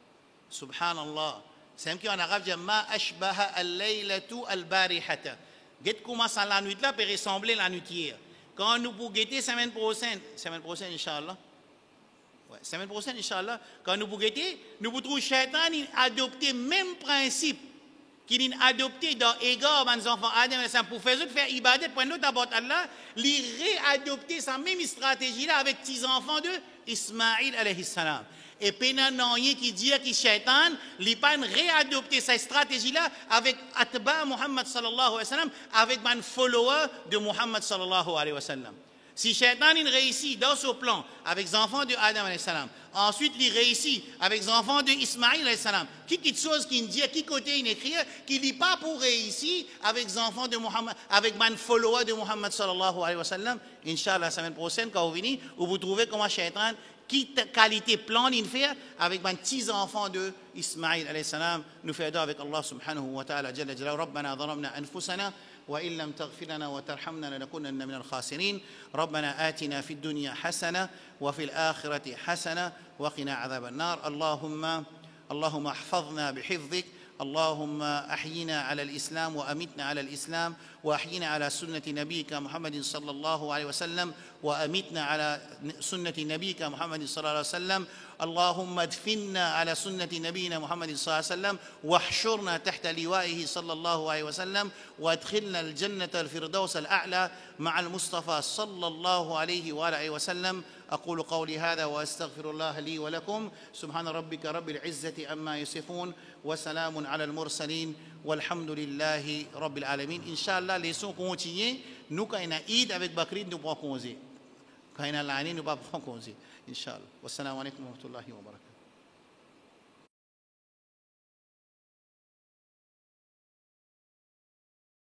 Subhanallah. C'est un qui en arabe dit ma ashbaha al-laylatu al-barihata. Guette comment ça la nuit là peut ressembler la nuit hier. Quand nous pour guetter semaine prochaine Inch'Allah. Ouais, semaine prochaine, Inch'Allah, quand nous pouvons nous trouvons Shaitan adopté le même principe qu'il a adopté dans égard aux enfants Adam pour faire ibadat pour nous d'abord Allah, il réadopté sa même stratégie là avec les enfants de Ismaïl alayhi salam. Et pendant qui dit que Shaitan, il pas réadopté sa stratégie là avec Atba Muhammad sallallahu alayhi wa sallam, avec un follower de Muhammad sallallahu alayhi wa sallam. Si Shaitan il réussit dans ce plan avec les enfants de Adam alayhi salam, ensuite il réussit avec les enfants de Ismaïl alayhi salam, quelque chose qui dit, qui côté il écrit, qu'il n'est pas pour réussir avec les enfants de Muhammad, avec man follower de Muhammad sallallahu alayhi wa sallam, Inch'Allah la semaine prochaine quand vous venez, vous trouvez comment Shaitan, qui qualité plan il fait avec man petits enfants de Ismaïl alayhi salam, nous faisons avec Allah subhanahu wa ta'ala jalla jalaluhu, Rabbana dhalamna anfusana وإن لم تغفر لنا وترحمنا لنكونن من الخاسرين ربنا آتنا في الدنيا حسنة وفي الآخرة حسنة وقنا عذاب النار اللهم احفظنا بحفظك اللهم أحينا على الإسلام وأمتنا على الإسلام وأحينا على سنة نبيك محمد صلى الله عليه وسلم وأمتنا على سنة نبيك محمد صلى الله عليه وسلم اللهم ادفنا على سنة نبينا محمد صلى الله عليه وسلم واحشرنا تحت لوائه صلى الله عليه وسلم وادخلنا الجنة الفردوس الأعلى مع المصطفى صلى الله عليه وآله وسلم أقول قولي هذا وأستغفر الله لي ولكم سبحان ربك رب العزة عما يصفون وسلام على المرسلين والحمد لله رب العالمين. Inch'Allah, laissons continuer. Nous, quand on a Eid avec Bakrid, nous prenons congé. Quand on a l'année, nous ne prenons pas congé. Inch'Allah. Wassalamu alaikum wa rahmatullahi wa barakatuh.